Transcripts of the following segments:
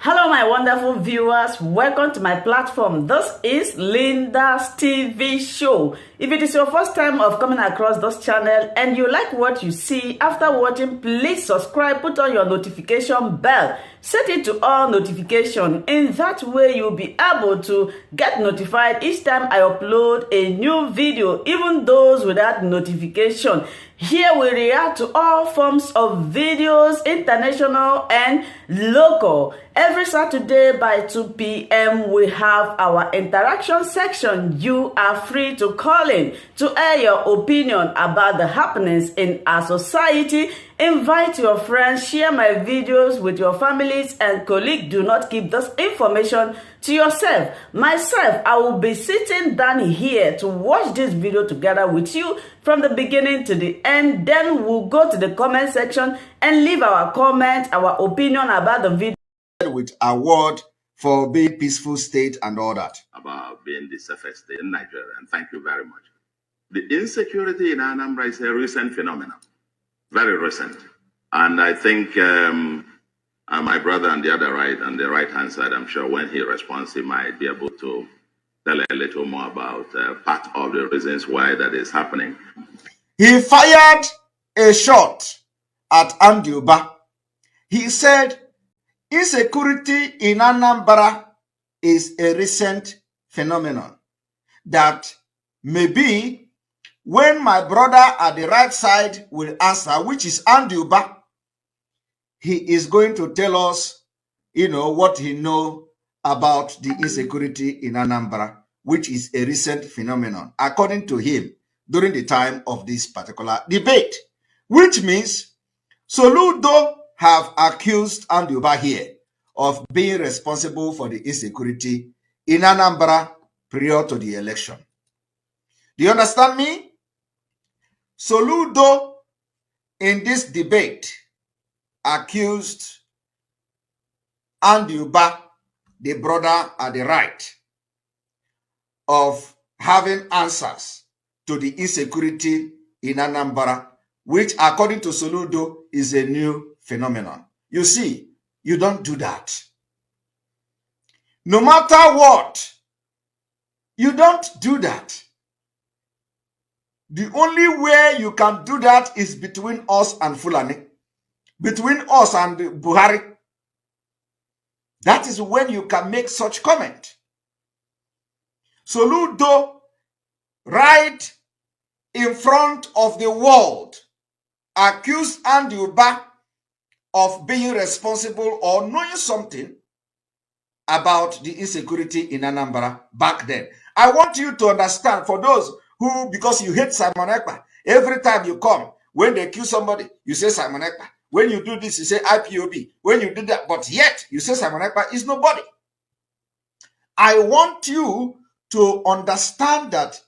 Hello, my wonderful viewers. Welcome to my platform. This is Linda's TV show. If it is your first time of coming across this channel and you like what you see after watching, please subscribe, put on your notification bell, set it to all notification. In that way, you'll be able to get notified each time I upload a new video, even those without notification. Here we react to all forms of videos, international and local. Every Saturday by 2 p.m. we have our interaction section. You are free to call in to air your opinion about the happenings in our society. Invite your friends, share my videos with your families and colleagues. Do not keep this information to yourself. Myself, I will be sitting down here to watch this video together with you from the beginning to the end. Then we'll go to the comment section and leave our comment, our opinion about the video. With award for being peaceful state and all that. About being the safest state in Nigeria, and thank you very much. The insecurity in Anambra is a recent phenomenon, very recent. And I think my brother on the right hand side, I'm sure when he responds, he might be able to tell a little more about part of the reasons why that is happening. He fired a shot at Anambra. He said, insecurity in Anambra is a recent phenomenon that maybe when my brother at the right side will answer, which is Anambra, he is going to tell us, what he knows about the insecurity in Anambra, which is a recent phenomenon, according to him, during the time of this particular debate, which means Soludo have accused Anambra here of being responsible for the insecurity in Anambra prior to the election. Do you understand me? Soludo in this debate accused Anambra, the brother at the right, of having answers to the insecurity in Anambra, which according to Soludo is a new phenomenon. You see, you don't do that. No matter what, you don't do that. The only way you can do that is between us and Fulani, between us and Buhari. That is when you can make such comment. Soludo, right in front of the world, accused Anambra of being responsible or knowing something about the insecurity in Anambra back then. I want you to understand, for those who, because you hate Simon Ekpa, every time you come, when they accuse somebody, you say Simon Ekpa. When you do this, you say IPOB. When you do that, but yet you say Simon Ekpa is nobody. I want you to understand that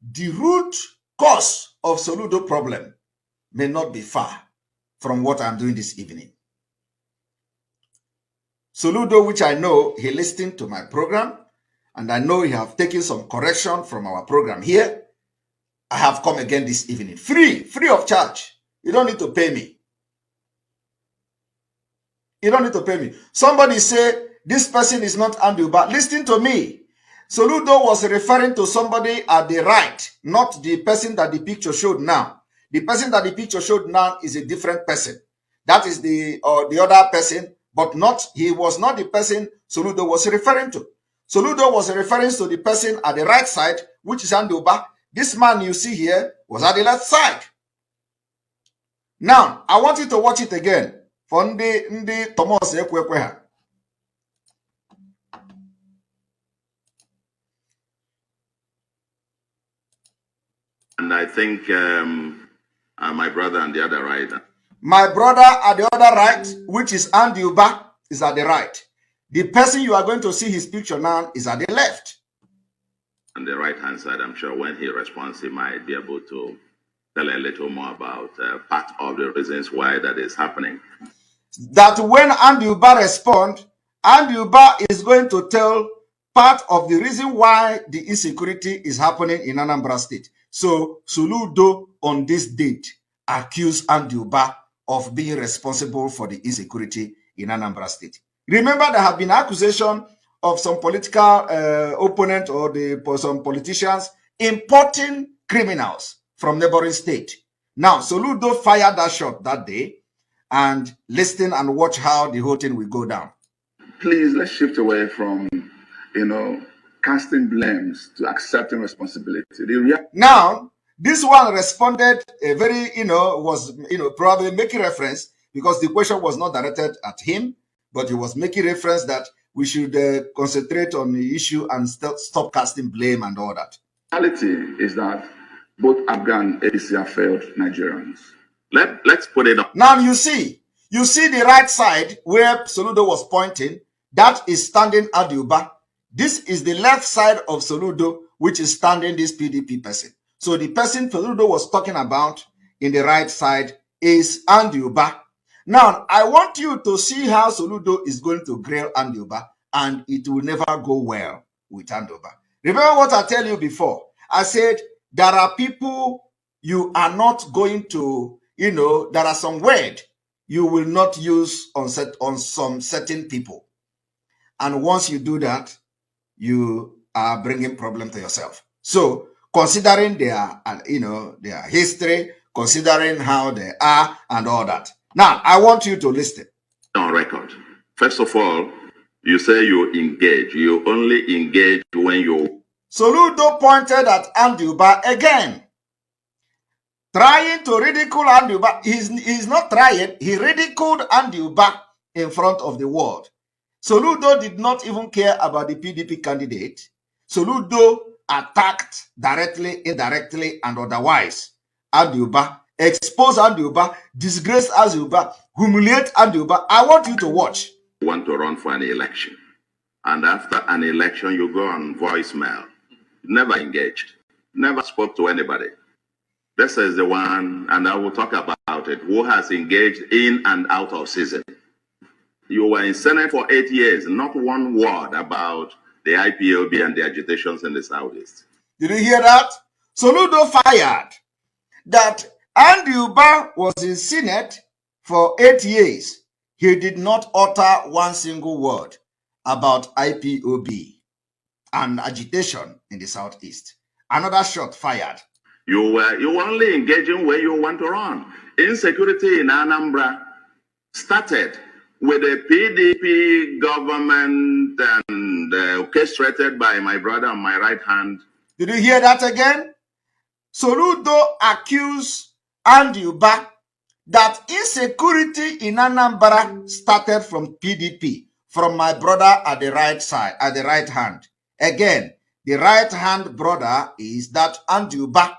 the root cause of Soludo problem may not be far from what I'm doing this evening. Soludo, which I know he listened to my program, and I know he have taken some correction from our program here. I have come again this evening, free of charge. You don't need to pay me. You don't need to pay me. Somebody say, this person is not Anambra. Listen to me. Soludo was referring to somebody at the right, not the person that the picture showed now. The person that the picture showed now is a different person. That is the other person, but he was not the person Soludo was referring to. Soludo was referring to the person at the right side, which is Anambra. This man you see here was at the left side. Now, I want you to watch it again. And I think my brother on the other right. My brother at the other right, which is Anambra, is at the right. The person you are going to see his picture now is at the left. On the right hand side, I'm sure when he responds, he might be able to tell a little more about part of the reasons why that is happening. That when Anambra responds, Anambra is going to tell part of the reason why the insecurity is happening in Anambra State. So Soludo on this date accused Anambra of being responsible for the insecurity in Anambra State. Remember, there have been accusation of some political opponent or some politicians importing criminals from neighboring state. Now, Soludo fired that shot that day, and listen and watch how the whole thing will go down. Please, let's shift away from, casting blames to accepting responsibility. Now, this one responded a very, was, probably making reference, because the question was not directed at him, but he was making reference that we should concentrate on the issue and stop casting blame and all that. The reality is that both Afghan and APC have failed Nigerians. Let's put it up. Now you see the right side where Soludo was pointing, that is standing Adiuba. This is the left side of Soludo, which is standing this PDP person. So the person Soludo was talking about in the right side is Andiuba. Now, I want you to see how Soludo is going to grill Andiuba, and it will never go well with Andiuba. Remember what I tell you before? I said, there are people you are not going to, there are some words you will not use on some certain people. And once you do that, you are bringing problem to yourself. So, considering their history, considering how they are and all that. Now, I want you to listen. On record. First of all, you say you engage. You only engage when you... Soludo pointed at Andiuba again, trying to ridicule Andiuba. He's not trying. He ridiculed Andiuba in front of the world. Soludo did not even care about the PDP candidate. Soludo attacked directly, indirectly, and otherwise Andiuba, exposed Andiuba, disgraced Andiuba, humiliate Andiuba. I want you to watch. You want to run for an election, and after an election, you go on voicemail. Never engaged, never spoke to anybody. This is the one, and I will talk about it, who has engaged in and out of season. You were in Senate for 8 years, not one word about the IPOB and the agitations in the Southeast. Did you hear that? Soludo fired that Andiuba was in Senate for 8 years. He did not utter one single word about IPOB and agitation in the Southeast. Another shot fired. You were only engaging where you want to run. Insecurity in Anambra started with a PDP government and orchestrated by my brother on my right hand. Did you hear that again? Soludo accused Andiuba that insecurity in Anambra started from PDP, from my brother at the right side, at the right hand. Again, the right hand brother is that Andiuba.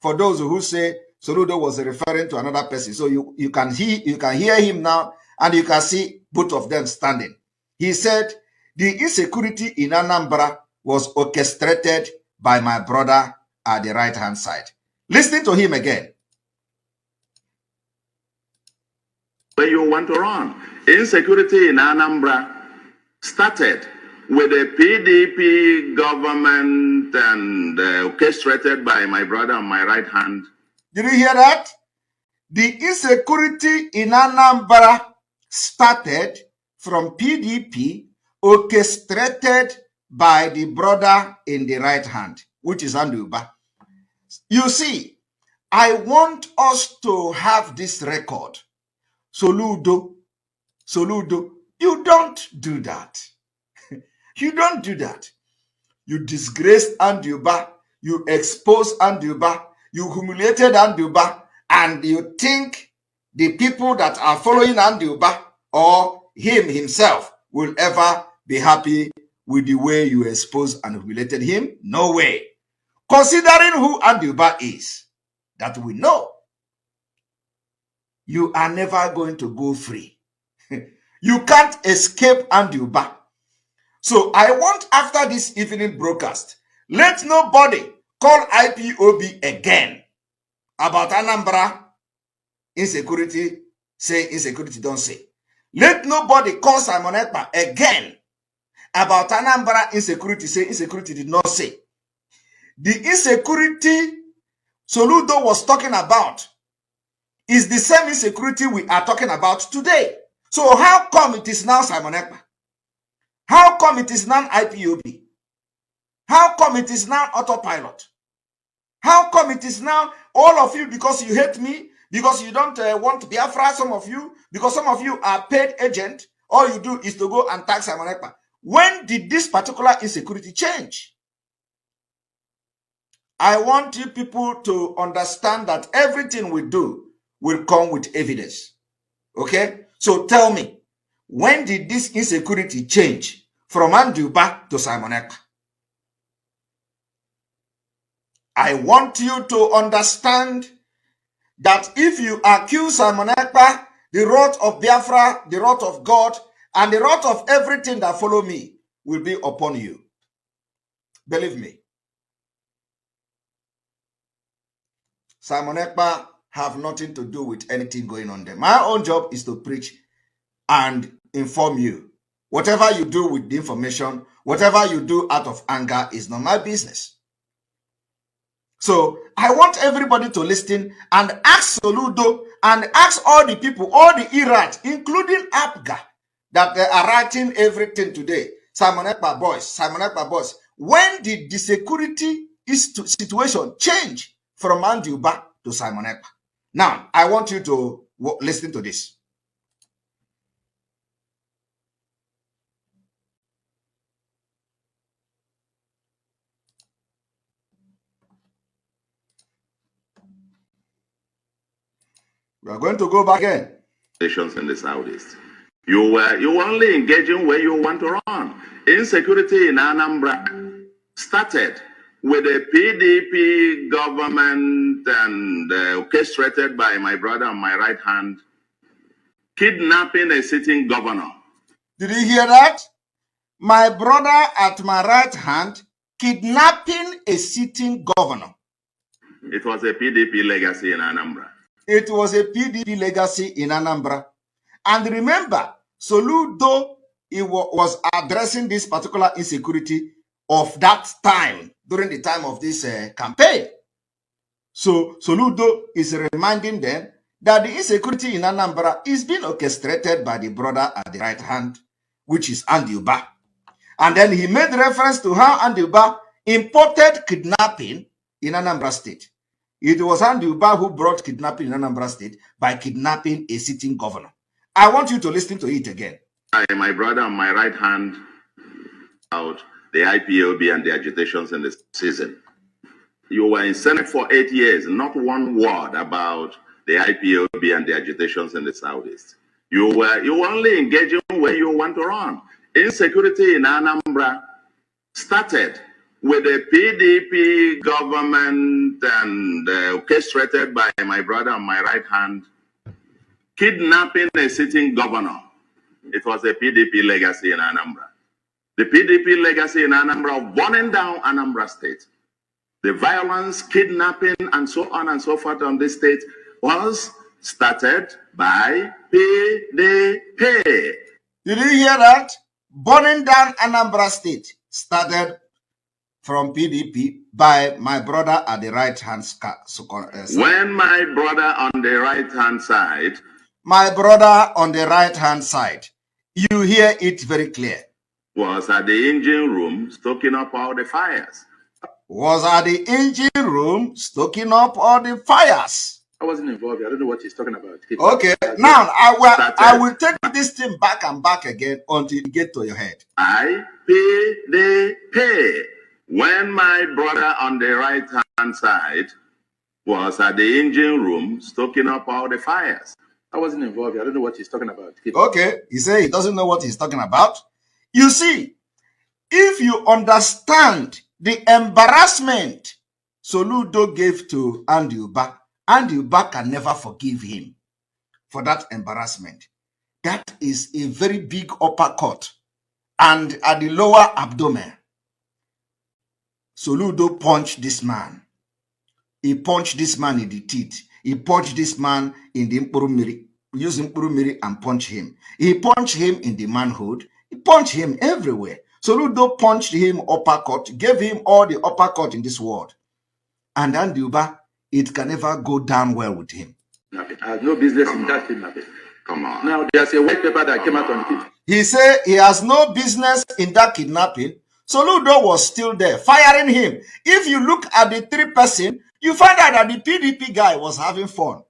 For those who say Soludo was referring to another person, so you can hear him now, and you can see both of them standing. He said the insecurity in Anambra was orchestrated by my brother at the right hand side. Listen to him again. Where you want to run. Insecurity in Anambra started with a PDP government and orchestrated by my brother on my right hand. Did you hear that? The insecurity in Anambra started from PDP, orchestrated by the brother in the right hand, which is Andiuba. You see, I want us to have this record. Soludo, you don't do that. You don't do that. You disgraced Andiuba, you exposed Andiuba, you humiliated Andiuba, and you think the people that are following Andiuba or him himself will ever be happy with the way you exposed and humiliated him? No way. Considering who Andiuba is, that we know, you are never going to go free. You can't escape Andiuba. So I want, after this evening broadcast, let nobody call IPOB again about Anambra insecurity, say insecurity don't say. Let nobody call Simon Ekpa again about Anambra insecurity, say insecurity did not say. The insecurity Soludo was talking about is the same insecurity we are talking about today. So how come it is now Simon Ekpa? How come it is now IPOB? How come it is now autopilot? How come it is now all of you, because you hate me, because you don't want Biafra, some of you, because some of you are paid agent, all you do is to go and tax Simon Ekpa. When did this particular insecurity change? I want you people to understand that everything we do will come with evidence. Okay? So tell me, when did this insecurity change from Anambra to Simon Ekpa? I want you to understand that if you accuse Simon Ekpa, the wrath of Biafra, the wrath of God, and the wrath of everything that follow me will be upon you. Believe me. Simon Ekpa have nothing to do with anything going on there. My own job is to preach and inform you. Whatever you do with the information, whatever you do out of anger is not my business. So I want everybody to listen and ask Soludo and ask all the people, all the Irats, including APGA, that they are writing everything today. Simon Ekpa boys, when did the security situation change from Anambra to Simon Ekpa? Now, I want you to listen to this. We are going to go back again. In the southeast. You were only engaging where you want to run. Insecurity in Anambra started with a PDP government and orchestrated by my brother on my right hand, kidnapping a sitting governor. Did you hear that? My brother at my right hand, kidnapping a sitting governor. It was a PDP legacy in Anambra. It was a PDP legacy in Anambra. And remember, Soludo was addressing this particular insecurity of that time, during the time of this campaign. So Soludo is reminding them that the insecurity in Anambra is being orchestrated by the brother at the right hand, which is Anambra. And then he made reference to how Anambra imported kidnapping in Anambra State. It was Anambra who brought kidnapping in Anambra State by kidnapping a sitting governor. I want you to listen to it again. My brother on my right hand out the IPOB and the agitations in the season. You were in Senate for 8 years, not one word about the IPOB and the agitations in the southeast. You were only engaging where you want to run. Insecurity in Anambra started with a PDP government and orchestrated by my brother on my right hand, kidnapping a sitting governor. It was a PDP legacy in Anambra. The PDP legacy in Anambra of burning down Anambra State. The violence, kidnapping, and so on and so forth on this state was started by PDP. Did you hear that? Burning down Anambra State started from PDP by my brother at the right-hand side. When my brother on the right-hand side. My brother on the right-hand side. You hear it very clear. Was at the engine room stoking up all the fires. Was at the engine room stoking up all the fires. I wasn't involved. I don't know what he's talking about. Okay, now I will take this thing back and back again until you get to your head. PDP. When my brother on the right-hand side was at the engine room stoking up all the fires. I wasn't involved. I don't know what he's talking about. Okay, he said he doesn't know what he's talking about. You see, if you understand the embarrassment Soludo gave to Anambra can never forgive him for that embarrassment. That is a very big uppercut. And at the lower abdomen, Soludo punched this man. He punched this man in the teeth. He punched this man in the Mpurumiri. Use Mpurumiri and punch him. He punched him in the manhood. He punched him everywhere. Soludo punched him uppercut, gave him all the uppercut in this world. And Anambra, it can never go down well with him. I have no business in that thing. Come on. Now, there's a white paper that came out on it. He said he has no business in that kidnapping. Soludo was still there, firing him. If you look at the three person, you find out that the PDP guy was having fun.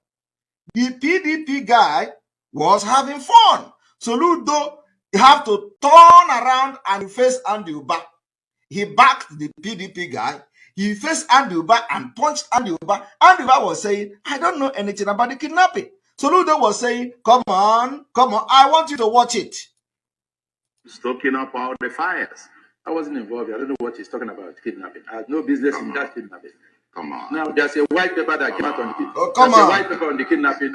The PDP guy was having fun. Soludo have to turn around and face Andy Uba. He backed the PDP guy. He faced Andy Uba and punched Andy Uba. Andy Uba was saying, I don't know anything about the kidnapping. Soludo was saying, come on, I want you to watch it. Stoking up all the fires. I wasn't involved. I don't know what he's talking about, kidnapping. I had no business in that kidnapping. Come on. Now, there's a white paper that came out on it. Oh, come there's on. a white paper on the kidnapping.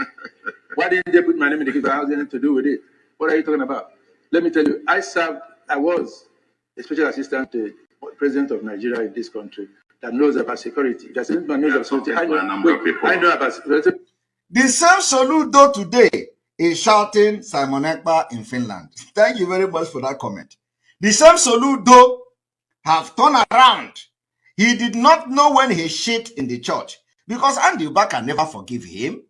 Why didn't they put my name in the kidnapping? I has anything to do with it. What are you talking about? Let me tell you, I was a special assistant to the president of Nigeria in this country that knows about security. There's anyone knows about security. I know about security. The same Soludo today is shouting Simon Ekpa in Finland. Thank you very much for that comment. The same Soludo have turned around. He did not know when he shit in the church because Andy Uba can never forgive him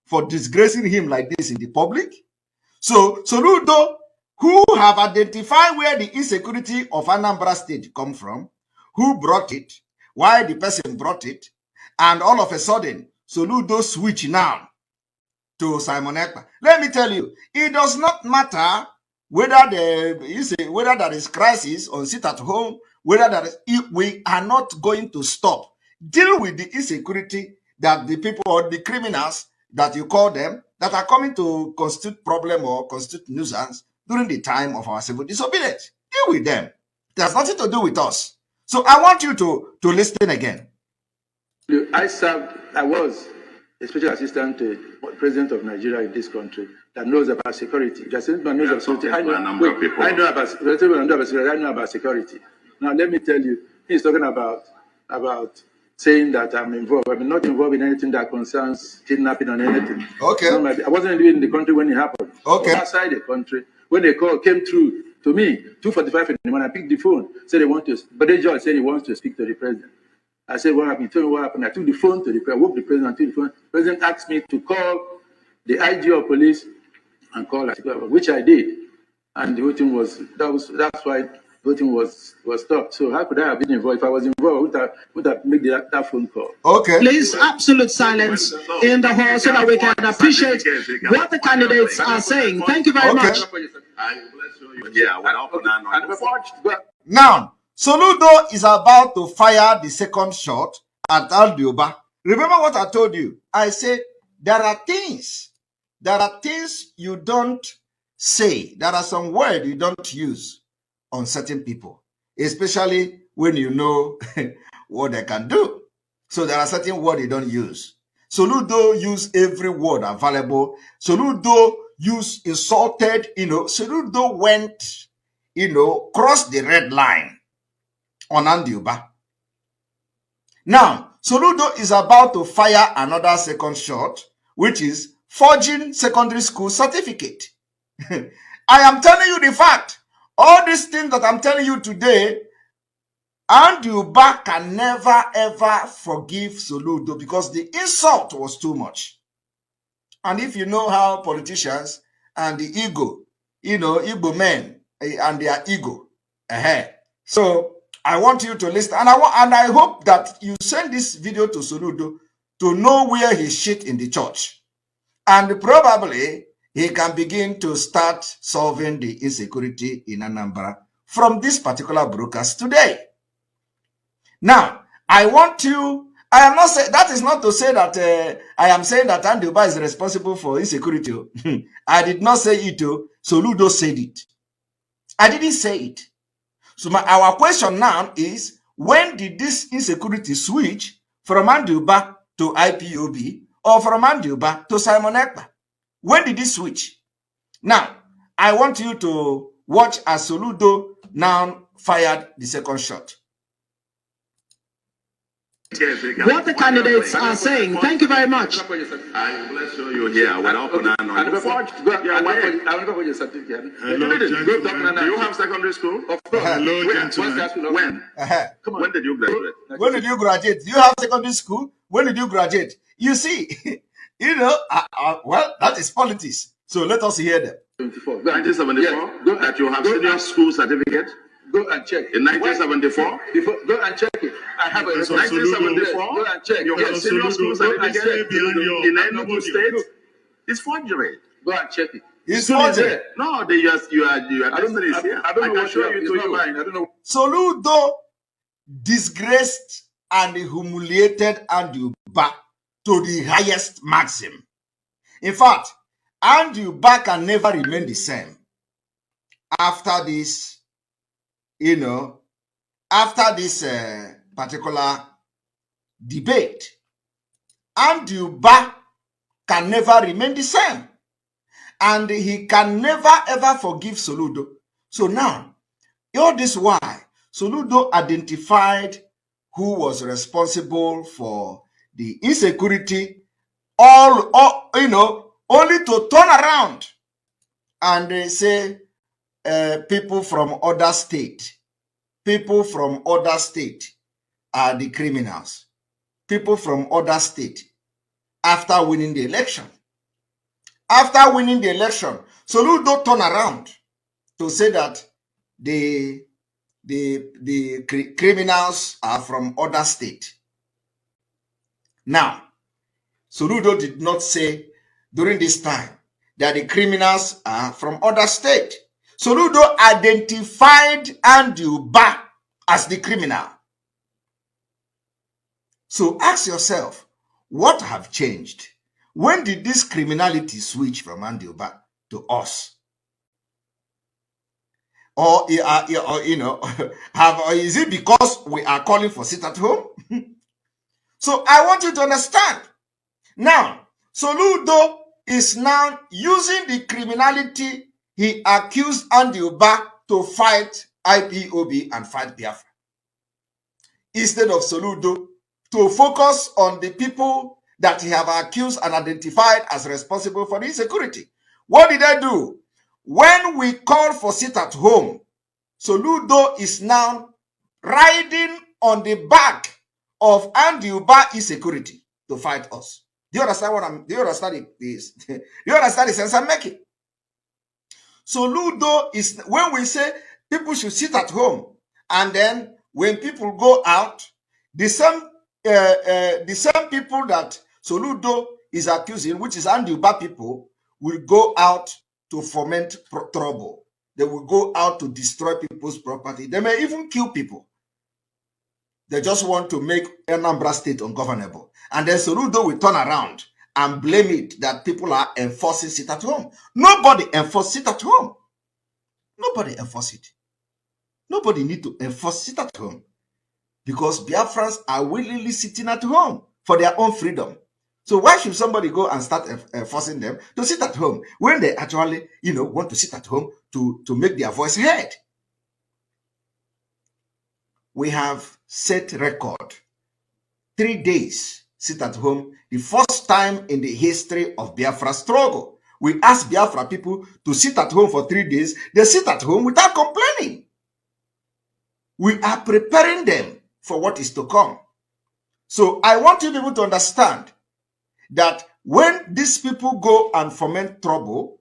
for disgracing him like this in the public. So Soludo, who have identified where the insecurity of Anambra State come from, who brought it, why the person brought it, and all of a sudden, Soludo switch now to Simon Ekpa. Let me tell you, it does not matter whether there is crisis or sit at home, whether that is, we are not going to stop. Deal with the insecurity that the people or the criminals that you call them that are coming to constitute problem or constitute nuisance during the time of our civil disobedience. Deal with them. It has nothing to do with us. So I want you to listen again. I was a special assistant to the president of Nigeria in this country that knows about security. There's anyone knows about security. I know about security. Now let me tell you, he's talking about saying that I'm involved. I'm not involved in anything that concerns kidnapping or anything. Okay. I wasn't even in the country when it happened. Okay. Outside the country, when the call came through to me, 2:45 in the morning, I picked the phone, said but the judge said he wants to speak to the president. I said, what happened? He told me what happened. I took the phone to the president, woke the president, and took the phone. The president asked me to call the IG of police and call, which I did. And the voting that's why voting was stopped. So how could I have been involved? If I was involved, I would have made that phone call. Okay. Please, absolute silence in the hall so that we can appreciate what the candidates are saying. Thank you very much. Now, Soludo is about to fire the second shot at Andy Uba. Remember what I told you? I said there are things you don't say. There are some words you don't use on certain people, especially when you know what they can do. So there are certain words you don't use. Soludo used every word available. Soludo used insulted, Soludo went, crossed the red line on Andy Uba. Now, Soludo is about to fire another second shot, which is forging secondary school certificate. I am telling you the fact. All these things that I'm telling you today, Andy Uba can never ever forgive Soludo because the insult was too much. And if you know how politicians and the ego, Igbo men and their ego, so I want you to listen, and I hope that you send this video to Soludo to know where he shit in the church, and probably he can begin to start solving the insecurity in Anambra from this particular broadcast today. Now, I am not saying that is not to say that I am saying that Andy Uba is responsible for insecurity. I did not say it. Soludo said it. I didn't say it. So our question now is, when did this insecurity switch from Andy Uba to IPOB or from Andy Uba to Simon Ekpa? When did it switch? Now, I want you to watch as Soludo now fired the second shot. What the candidates are saying. Thank you very much. I will show you here. I will open I'll never for your certificate. Do you have secondary school? Of course. Hello, gentlemen. When? Come on. When did you graduate? When did you graduate? Do you have secondary school? When did you graduate? You see, well, that is politics. So let us hear them. 1974, that you have senior school certificate. Go and check. In 1974? Go and check it. I have a 1974? Go and check. You have senior school certificate in Enugu State? It's forgery. Go and check it. It's forgery. No, you are here. I don't know show you to you. I don't know. Soludo disgraced and humiliated Andrew Ba to the highest maximum. In fact, Andrew Ba can never remain the same after this, after this particular debate. Andrew Ba can never remain the same. And he can never ever forgive Soludo. So now, all this why Soludo identified who was responsible for the insecurity, only to turn around and say people from other state are the criminals. People from other state after winning the election. After winning the election, Soludo turned around to say that the criminals are from other state. Now, Soludo did not say during this time that the criminals are from other state. Soludo identified Andrew Ba as the criminal. So ask yourself, what have changed? When did this criminality switch from Andrew Ba to us? Or is it because we are calling for sit at home? So I want you to understand. Now, Soludo is now using the criminality he accused Andrew Ba to fight IPOB and fight Biafra. Instead of Soludo to focus on the people that he have accused and identified as responsible for the insecurity. What did I do? When we call for sit at home, Soludo is now riding on the back of Andrew Ba insecurity to fight us. Do you understand do you understand this? Do you understand the sense I'm making? Soludo is, when we say people should sit at home, and then when people go out, the same people that Soludo is accusing, which is Andrew Ba people, will go out to foment trouble. They will go out to destroy people's property. They may even kill people. They just want to make Anambra state ungovernable. And then Soludo will turn around and blame it that people are enforcing sit at home. Nobody enforces sit at home. Nobody enforces it. Nobody need to enforce sit at home, because Biafrans are willingly sitting at home for their own freedom. So why should somebody go and start forcing them to sit at home when they actually, want to sit at home to make their voice heard? We have set record. 3 days sit at home, the first time in the history of Biafra struggle. We ask Biafra people to sit at home for 3 days. They sit at home without complaining. We are preparing them for what is to come. So I want you people to understand that when these people go and foment trouble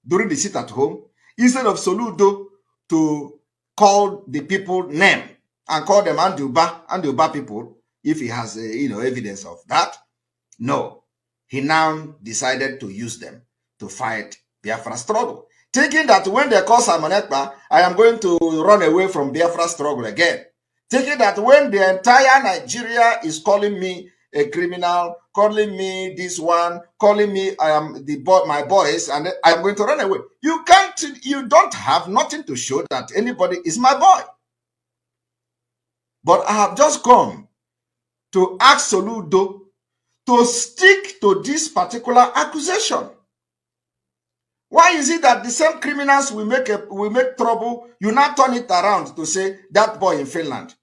during the sit at home, instead of Soludo to call the people name and call them Andrew Ba people, if he has evidence of that, no, he now decided to use them to fight Biafra struggle, thinking that when they call Simon Ekpa, I am going to run away from Biafra struggle again. Thinking that when the entire Nigeria is calling me a criminal, calling me this one, calling me I am my boys, and I'm going to run away. You don't have nothing to show that anybody is my boy. But I have just come to ask Soludo to stick to this particular accusation. Why is it that the same criminals will make trouble, you now turn it around to say that boy in Finland?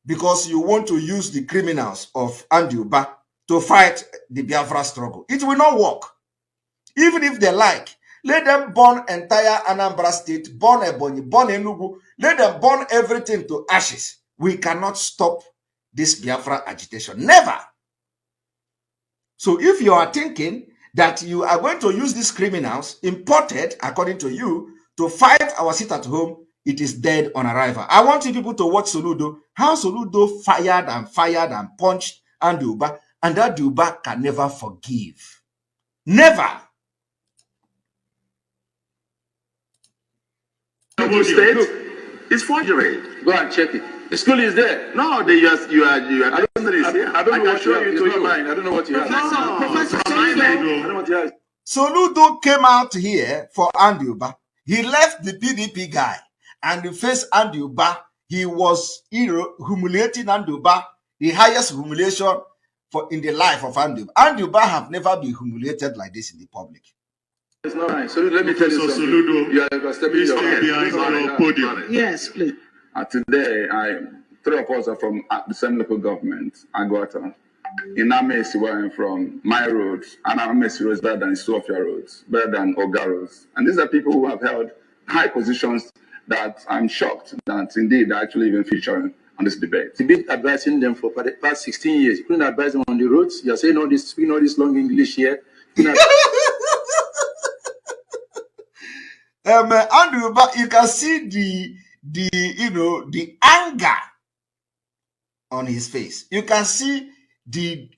Because you want to use the criminals of Andrew Ba to fight the Biafra struggle. It will not work. Even if they like, let them burn entire Anambra state, burn Ebonyi, burn Enugu, let them burn everything to ashes. We cannot stop this Biafra agitation. Never. So if you are thinking that you are going to use these criminals imported, according to you, to fight our sit at home, it is dead on arrival. I want you people to watch Soludo, how Soludo fired and punched Andy Uba, and that Uba can never forgive. Never. State is forgery. Go and check it. The school is there. No, you are I don't know what you have. It's not mine. I don't know what you have. Professor Soludo. I don't know what you have. Soludo came out here for Andy Uba. He left the PDP guy and faced Andy Uba. He was humiliating Andy Uba, the highest humiliation in the life of Andy Uba. Andy Uba have never been humiliated like this in the public. It's not right. So let me tell you something. Soludo, you are stepping behind your podium. Yes, please. Today, three of us are from the same local government, Agwata. In Amesi, where I'm from, my roads, and Amesi roads better than Sofia roads, better than Oga roads. And these are people who have held high positions that I'm shocked that indeed they're actually even featuring on this debate. You've been advising them for the past 16 years. You couldn't advise them on the roads. You're saying all this, speaking all this long English here. Andrew, but you can see the anger on his face. You can see the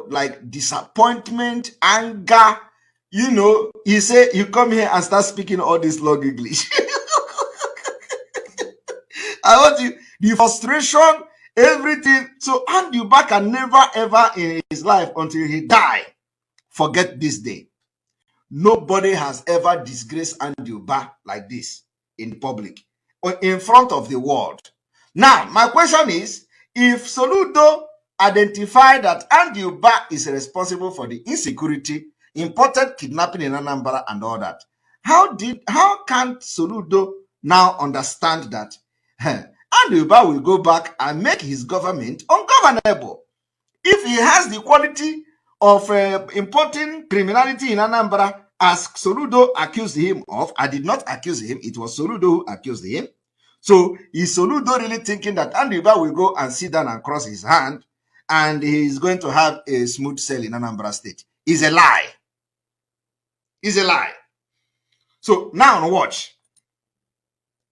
like disappointment, anger. He say you come here and start speaking all this long English. I want you the frustration, everything. So Andy Uba can never ever in his life until he die forget this day. Nobody has ever disgraced Andy Uba like this in public or in front of the world. Now, my question is, if Soludo identified that Andy Uba is responsible for the insecurity, imported kidnapping in Anambra and all that, how can Soludo now understand that Andy Uba will go back and make his government ungovernable? If he has the quality of importing criminality in Anambra, as Soludo accused him of, I did not accuse him, it was Soludo who accused him. So is Soludo really thinking that Andy Uba will go and sit down and cross his hand and he's going to have a smooth sail in Anambra State? It's a lie. It's a lie. So now watch.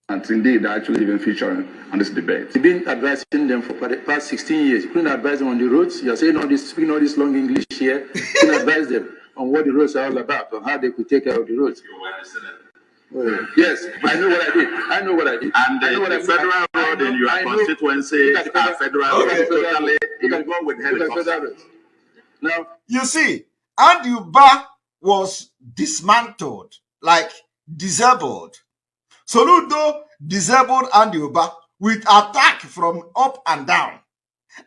And indeed, they're actually even featuring on this debate. You've been advising them for the past 16 years. You couldn't advise them on the roads. You're saying all this, speaking all this long English here. You couldn't advise them on what the roads are all about, on how they could take care of the roads. Yes, I know what I did. I know what I did. And the federal road in your constituency are federal roads. Totally, you can go with helicopters. Now, you see, Andy Uba was dismantled, like disabled. Soludo disabled Andy Uba with attack from up and down.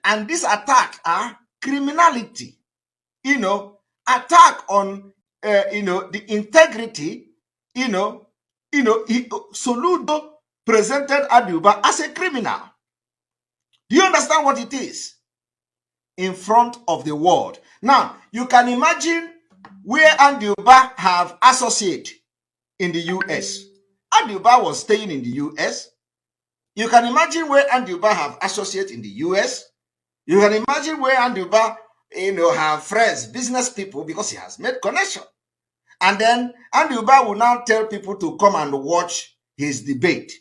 And this attack are criminality. Attack on, the integrity, Soludo presented Andy Uba as a criminal. Do you understand what it is? In front of the world. Now, you can imagine where Andy Uba have associate in the U.S. Andy Uba was staying in the U.S. You can imagine where Andy Uba have associate in the U.S. You can imagine where Andy Uba, have friends, business people, because he has made connection. And then Andy Uba will now tell people to come and watch his debate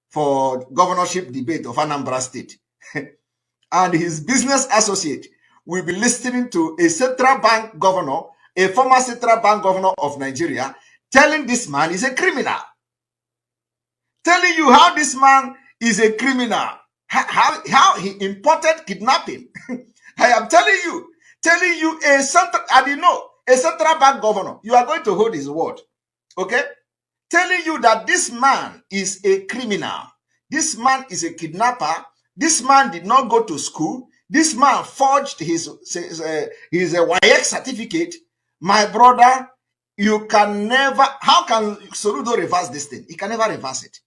for governorship debate of Anambra State. And his business associate will be listening to a central bank governor, a former central bank governor of Nigeria, telling this man is a criminal. Telling you how this man is a criminal. How he imported kidnapping. I am telling you a central bank governor, you are going to hold his word. Okay? Telling you that this man is a criminal. This man is a kidnapper. This man did not go to school. This man forged his YX certificate. My brother, you can never, how can Soludo reverse this thing? He can never reverse it.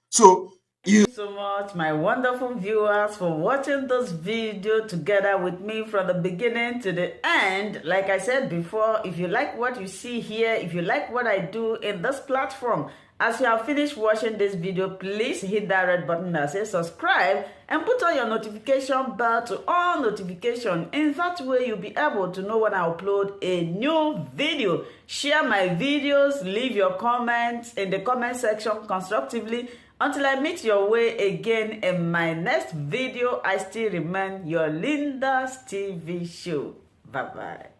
So, Thank you so much, my wonderful viewers, for watching this video together with me from the beginning to the end. Like I said before, if you like what you see here, if you like what I do in this platform, As you have finished watching this video, please hit that red button that says subscribe and put on your notification bell to all notification. In that way, you'll be able to know when I upload a new video. Share my videos, leave your comments in the comment section constructively. Until I meet your way again in my next video, I still remain your Linda's TV show. Bye-bye.